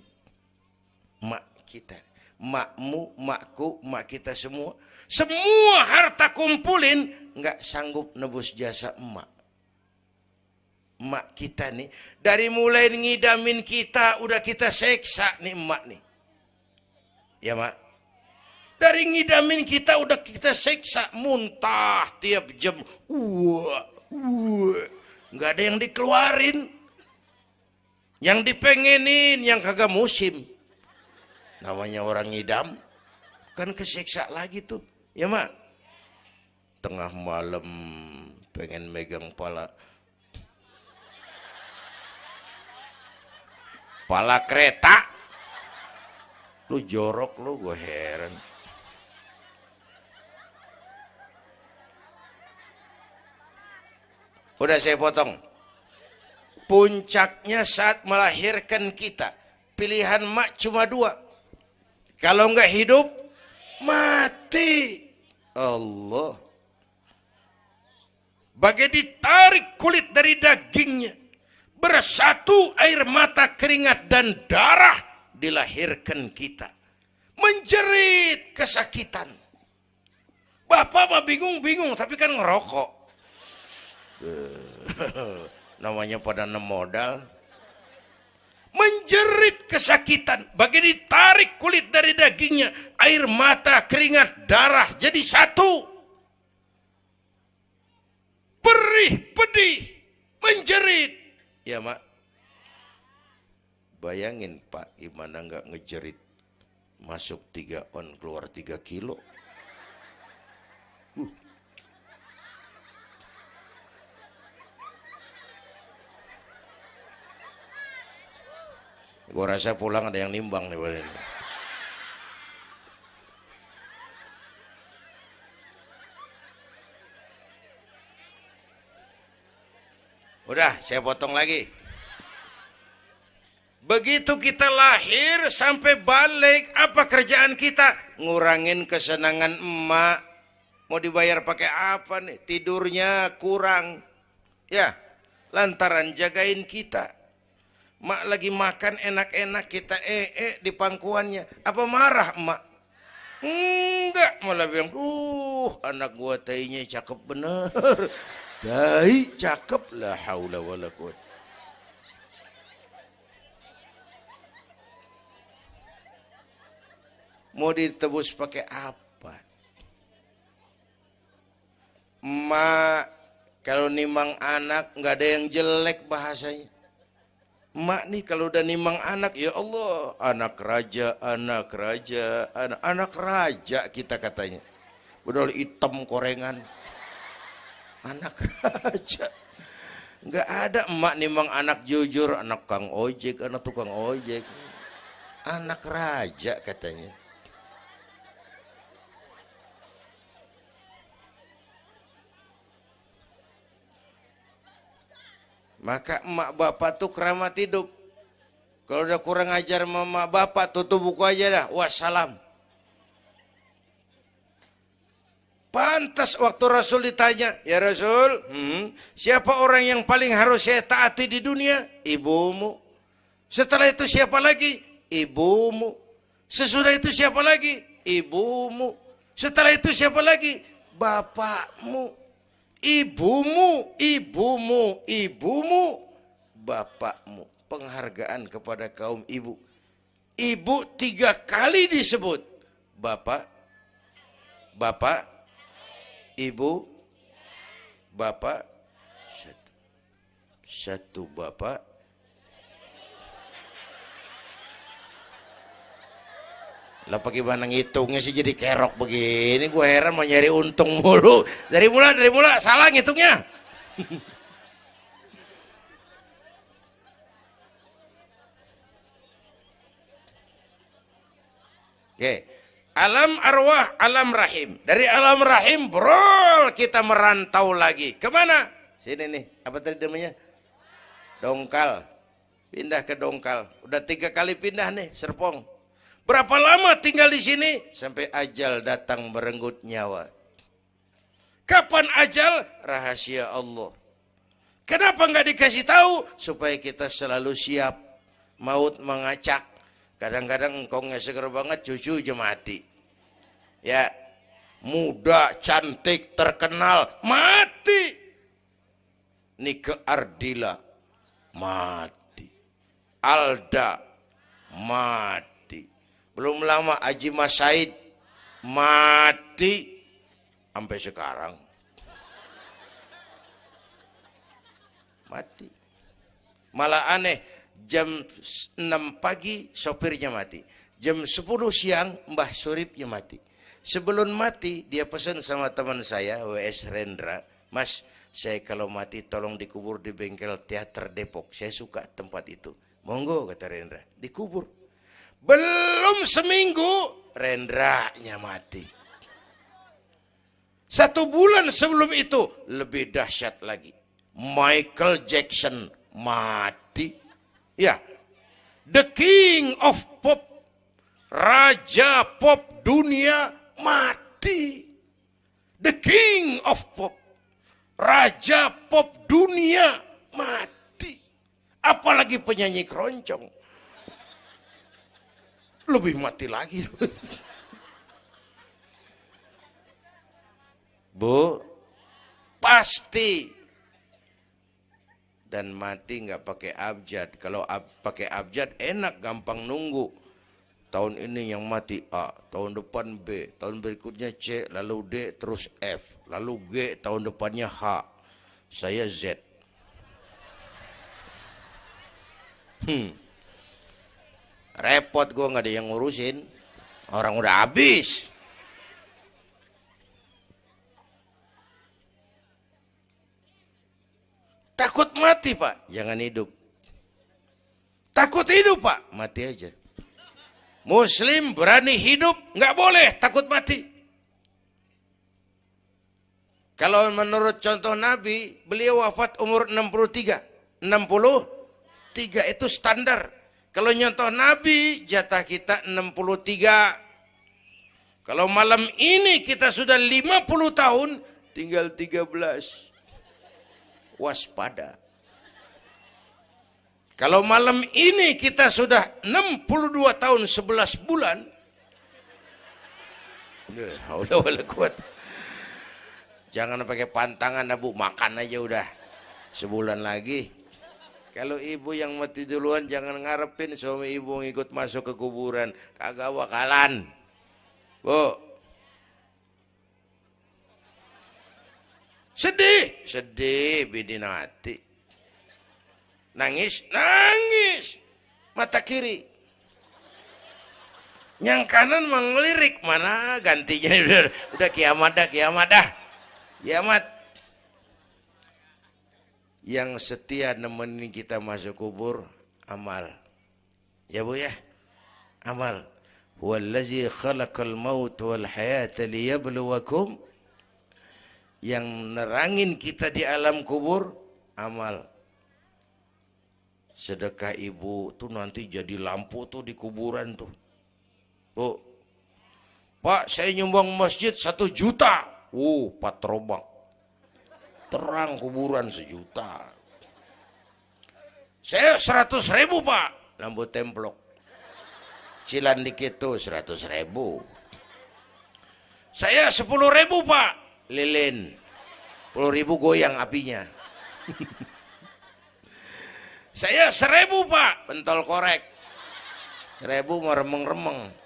Mak kita. Makmu, makku, mak kita semua. Semua harta kumpulin, nggak sanggup nebus jasa emak. Emak kita nih, dari mulai ngidamin kita, udah kita seksa nih emak nih. Ya mak? Dari ngidamin kita, udah kita seksa, muntah tiap jam. Nggak ada yang dikeluarin. Yang dipengenin, yang kagak musim. Namanya orang ngidam, kan kesiksa lagi tuh, ya mak. Tengah malam pengen megang pala kereta, lu jorok lu, gue heran. Udah saya potong. Puncaknya saat melahirkan kita, pilihan mak cuma 2. Kalau enggak hidup, mati. Allah. Bagai ditarik kulit dari dagingnya. Bersatu air mata, keringat, dan darah. Dilahirkan kita. Menjerit kesakitan. Bapak mah bingung-bingung, tapi kan ngerokok. Namanya pada modal. Menjerit kesakitan, bagai ditarik kulit dari dagingnya, air mata, keringat, darah jadi satu. Perih, pedih, menjerit. Ya mak, bayangin Pak, gimana nggak ngejerit, masuk 3 on, keluar 3 kilo. Gue rasa pulang ada yang nimbang nih. Udah, saya potong lagi. Begitu kita lahir sampai balik, apa kerjaan kita? Ngurangin kesenangan emak. Mau dibayar pakai apa nih? Tidurnya kurang. Ya, lantaran jagain kita. Mak lagi makan enak-enak, kita di pangkuannya. Apa marah emak? Enggak, malah bilang, anak gua tainya cakep bener. Tai cakep, la haula wala quwwata. Mau ditebus pakai apa? Emak kalau nimang anak nggak ada yang jelek bahasanya. Emak nih kalau udah nimang anak, ya Allah, anak raja, anak raja kita katanya. Padahal hitam korengan. Anak raja. Nggak ada emak nimang anak jujur, anak kang ojek, anak tukang ojek. Anak raja katanya. Maka emak bapak tuh keramat hidup. Kalau udah kurang ajar mama bapak, tutup buku aja dah. Wassalam. Pantas waktu Rasul ditanya, ya Rasul, siapa orang yang paling harus saya taati di dunia? Ibumu. Setelah itu siapa lagi? Ibumu. Sesudah itu siapa lagi? Ibumu. Setelah itu siapa lagi? Bapakmu. Ibumu, ibumu, ibumu, bapakmu. Penghargaan kepada kaum ibu. Ibu 3 kali disebut. Bapak, bapak, ibu, bapak, satu bapak. Lah bagaimana ngitungnya sih jadi kerok begini? Gue heran mau nyari untung mulu. Dari mula salah ngitungnya. Oke. Alam arwah, alam rahim. Dari alam rahim, brol, kita merantau lagi. Kemana? Sini nih, apa tadi namanya? Dongkal. Pindah ke Dongkal. Udah 3 kali pindah nih, Serpong. Berapa lama tinggal di sini? Sampai ajal datang merenggut nyawa. Kapan ajal? Rahasia Allah. Kenapa nggak dikasih tahu? Supaya kita selalu siap. Maut mengacak. Kadang-kadang engkongnya seger banget, cucu aja mati. Ya, muda, cantik, terkenal, mati. Nike Ardila, mati. Alda, mati. Belum lama Haji Mas Said, mati. Sampai sekarang. Mati. Malah aneh, jam 6 pagi sopirnya mati. Jam 10 siang Mbah Suripnya mati. Sebelum mati dia pesan sama teman saya WS Rendra, Mas, saya kalau mati tolong dikubur di bengkel teater Depok. Saya suka tempat itu. Monggo, kata Rendra, dikubur. Belum seminggu Rendranya mati. 1 bulan sebelum itu lebih dahsyat lagi. Michael Jackson mati. Ya, the king of pop, raja pop dunia mati. The king of pop, raja pop dunia mati. Apalagi penyanyi keroncong, lebih mati lagi. Bu, pasti. Dan mati nggak pakai abjad. Kalau pakai abjad enak, gampang nunggu. Tahun ini yang mati A, tahun depan B, tahun berikutnya C, lalu D, terus F, lalu G, tahun depannya H. Saya Z. Repot gue, nggak ada yang ngurusin. Orang udah habis. Takut mati, Pak, jangan hidup. Takut hidup, Pak, mati aja. Muslim berani hidup, nggak boleh takut mati. Kalau menurut contoh Nabi, beliau wafat umur 63. 63 itu standar. Kalau nyontoh Nabi, jatah kita 63. Kalau malam ini kita sudah 50 tahun, tinggal 13. Waspada. Kalau malam ini kita sudah 62 tahun 11 bulan. Jangan pakai pantangan, Bu, makan aja udah. Sebulan lagi. Kalau ibu yang mati duluan jangan ngarepin suami ibu ngikut masuk ke kuburan. Kagak bakalan. Bu. Sedih bini mati. Nangis, mata kiri. Yang kanan mengelirik, mana gantinya udah kiamat dah. Kiamat. Yang setia nemenin kita masuk kubur, amal. Ya Bu ya, amal. Wallazi khalaqal maut wal hayata liyabluwakum. Yang nerangin kita di alam kubur, amal. Sedekah ibu tuh nanti jadi lampu tuh di kuburan tuh. Bu, Pak, saya nyumbang masjid 1 juta. patrobak. Terang kuburan 1 juta. Saya 100.000 Pak. Lampu templok. Cilan dikit tuh 100.000. Saya 10.000 Pak. Lilin. 10.000 goyang apinya. Saya 1.000 Pak. Pentol korek. 1.000 mau remeng-remeng.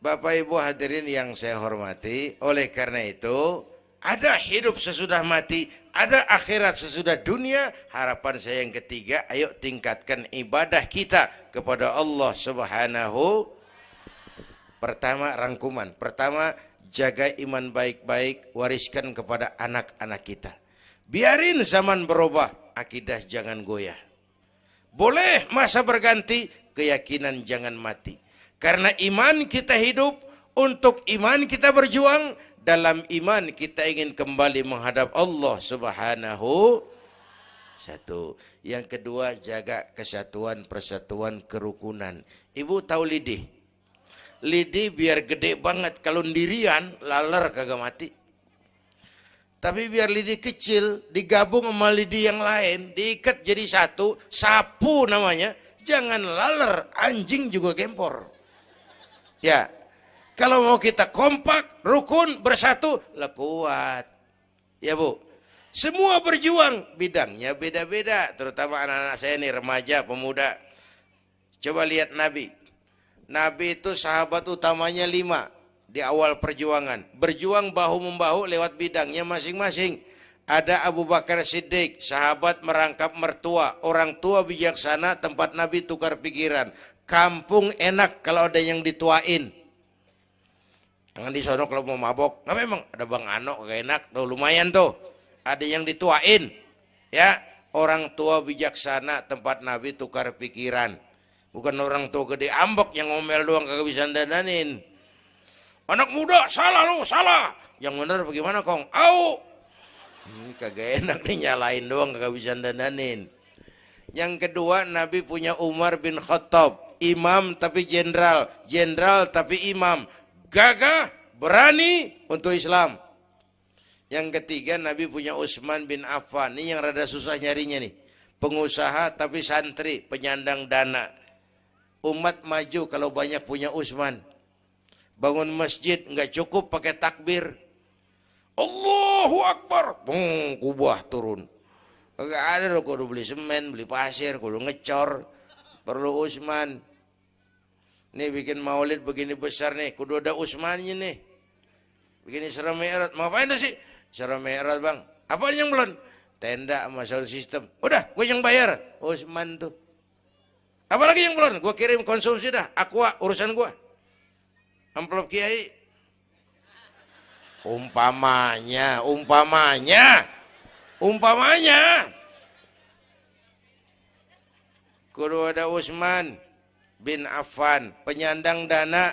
Bapak Ibu hadirin yang saya hormati, oleh karena itu ada hidup sesudah mati, ada akhirat sesudah dunia. Harapan saya yang ketiga, ayo tingkatkan ibadah kita kepada Allah Subhanahu. Pertama, rangkuman. Pertama, jaga iman baik-baik, wariskan kepada anak-anak kita. Biarin zaman berubah, akidah jangan goyah. Boleh masa berganti, keyakinan jangan mati. Karena iman kita hidup, untuk iman kita berjuang, dalam iman kita ingin kembali menghadap Allah Subhanahu. Satu. Yang kedua, jaga kesatuan, persatuan, kerukunan. Ibu tahu lidi? Lidi biar gede banget, kalau ndirian, laler kagak mati. Tapi biar lidi kecil, digabung sama lidi yang lain, diikat jadi satu, sapu namanya, jangan laler, anjing juga gempor. Ya, kalau mau kita kompak, rukun, bersatu, lah kuat. Ya Bu, semua berjuang, bidangnya beda-beda. Terutama anak-anak saya nih, remaja, pemuda. Coba lihat Nabi. Nabi itu sahabat utamanya 5 di awal perjuangan. Berjuang bahu-membahu lewat bidangnya masing-masing. Ada Abu Bakar Siddiq, sahabat merangkap mertua. Orang tua bijaksana, tempat Nabi tukar pikiran. Kampung enak kalau ada yang dituain. Jangan di sono kalau mau mabok. Nah memang ada Bang Ano gak enak. Tuh lumayan tuh. Ada yang dituain. Ya, orang tua bijaksana, tempat Nabi tukar pikiran. Bukan orang tua gede ambek yang ngomel doang kagak bisa dandanin. Anak muda salah lu, salah. Yang benar bagaimana Kong? Au. Kagak enak nih, nyalain doang kagak bisa dandanin. Yang kedua, Nabi punya Umar bin Khattab. Imam tapi jenderal, jenderal tapi imam, gagah, berani untuk Islam. Yang ketiga, Nabi punya Utsman bin Affan. Ini yang rada susah nyarinya nih. Pengusaha tapi santri, penyandang dana. Umat maju kalau banyak punya Utsman. Bangun masjid nggak cukup pakai takbir. Allahu Akbar, kubah turun. Kagak ada loh, kudu beli semen, beli pasir, kudu ngecor. Perlu Utsman. Nih bikin maulid begini besar nih, kudu ada Utsmannya nih. Begini Isra Mi'raj, mau ngapain tuh sih? Isra Mi'raj Bang, apa yang belum? Tenda sama sound system. Udah, gue yang bayar. Utsman tuh. Apalagi yang belum? Gue kirim konsumsi dah, Aqua, urusan gue. Amplop Kiai. Umpamanya. Kudu ada Utsman bin Affan, penyandang dana.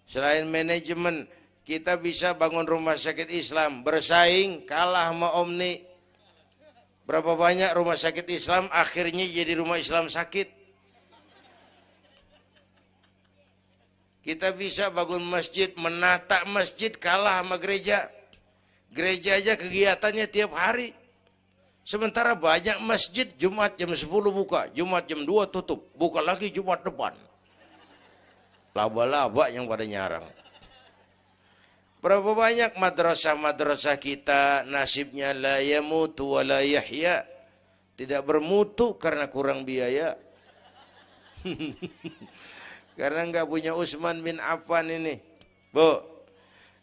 Selain manajemen, kita bisa bangun rumah sakit Islam, bersaing, kalah sama Omni. Berapa banyak rumah sakit Islam akhirnya jadi rumah Islam sakit. Kita bisa bangun masjid, menata masjid, kalah sama gereja. Gereja aja kegiatannya tiap hari. Sementara banyak masjid Jumat jam 10 buka, Jumat jam 2 tutup, buka lagi Jumat depan. Laba-laba yang pada nyarang. Berapa banyak madrasah-madrasah kita nasibnya la yamutu wa la yahya. Tidak bermutu karena kurang biaya. Karena nggak punya Utsman bin Affan ini. Bu.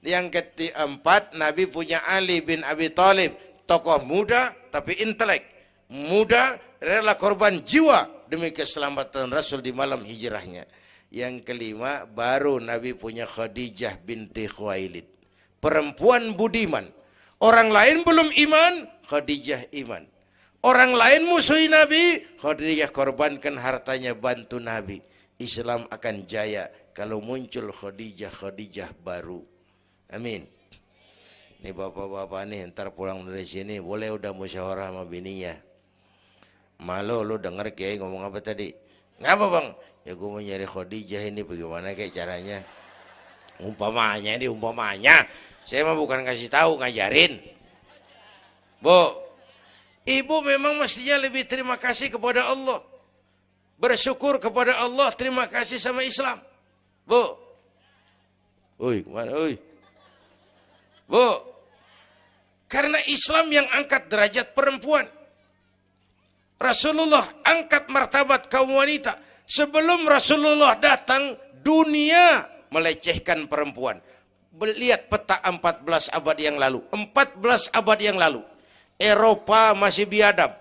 Yang keempat, Nabi punya Ali bin Abi Thalib. Tokoh muda tapi intelek. Muda rela korban jiwa demi keselamatan Rasul di malam hijrahnya. Yang kelima, baru Nabi punya Khadijah binti Khuwailid. Perempuan budiman. Orang lain belum iman, Khadijah iman. Orang lain musuhi Nabi, Khadijah korbankan hartanya bantu Nabi. Islam akan jaya kalau muncul Khadijah baru. Amin. Ini bapak-bapak nih ntar pulang dari sini boleh udah musyawarah sama bininya. Malu lu denger Kiai ngomong apa tadi? Ngapa bang? Ya gue mau nyari Khadijah ini, bagaimana kayak caranya? Umpamanya ini umpamanya. Saya mah bukan kasih tahu, ngajarin. Bu, ibu memang mestinya lebih terima kasih kepada Allah. Bersyukur kepada Allah, terima kasih sama Islam. Bu. Oi, kemana? Oi. Bu. Karena Islam yang angkat derajat perempuan. Rasulullah angkat martabat kaum wanita. Sebelum Rasulullah datang, dunia melecehkan perempuan. Lihat peta 14 abad yang lalu. 14 abad yang lalu. Eropa masih biadab.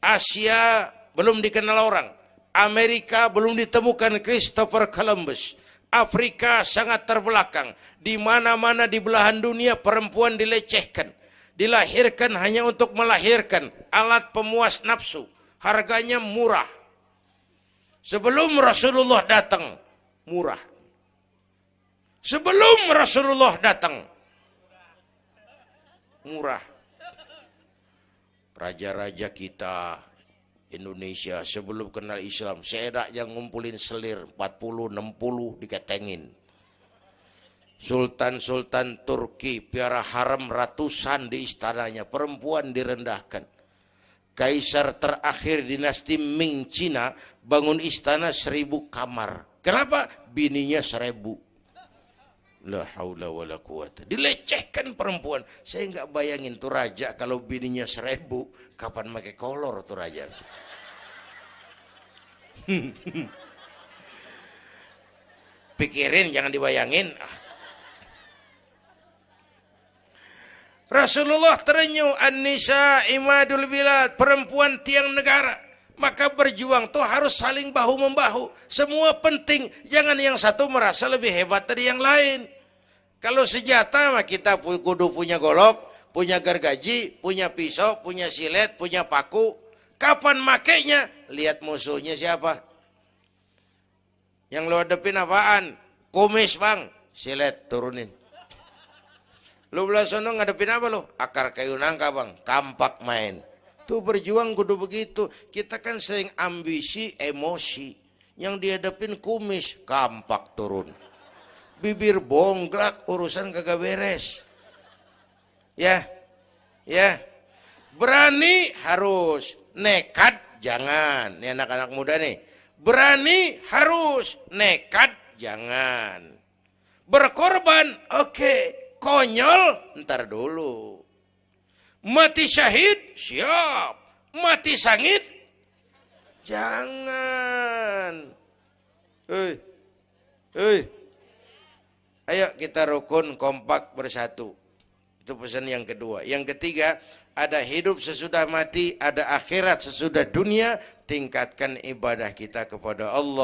Asia belum dikenal orang. Amerika belum ditemukan Christopher Columbus. Afrika sangat terbelakang. Di mana-mana di belahan dunia perempuan dilecehkan. Dilahirkan hanya untuk melahirkan. Alat pemuas nafsu. Harganya murah. Sebelum Rasulullah datang, murah. Sebelum Rasulullah datang, murah. Raja-raja kita Indonesia sebelum kenal Islam, sedak yang ngumpulin selir 40-60 diketengin. Sultan-sultan Turki piara haram ratusan di istananya, perempuan direndahkan. Kaisar terakhir dinasti Ming Cina bangun istana 1000 kamar. Kenapa? Bininya 1000. La haula wala quwata. Dilecehkan perempuan. Saya nggak bayangin tuh raja kalau bininya 1000, kapan pakai kolor tuh raja. Pikirin, jangan dibayangin. Rasulullah terenyuh, an-nisa imadul bilad, perempuan tiang negara. Maka berjuang tuh harus saling bahu-membahu. Semua penting, jangan yang satu merasa lebih hebat dari yang lain. Kalau senjata mah kita kudu punya golok, punya gergaji, punya pisau, punya silet, punya paku. Kapan makainya? Lihat musuhnya siapa. Yang lo hadapin apaan? Kumis bang, silet turunin. Lo belah sono ngadepin apa lo? Akar kayu nangka bang, kampak main. Tuh berjuang kudu begitu. Kita kan sering ambisi, emosi. Yang dihadapin kumis, kampak turun. Bibir bonglak, urusan kagak beres. Ya, ya. Berani harus, nekat jangan. Ini anak-anak muda nih. Berani harus, nekat jangan. Berkorban, oke. Konyol, ntar dulu. Mati syahid, siap. Mati sangit, jangan. Ayo kita rukun, kompak, bersatu. Itu pesan yang kedua. Yang ketiga, ada hidup sesudah mati, ada akhirat sesudah dunia. Tingkatkan ibadah kita kepada Allah.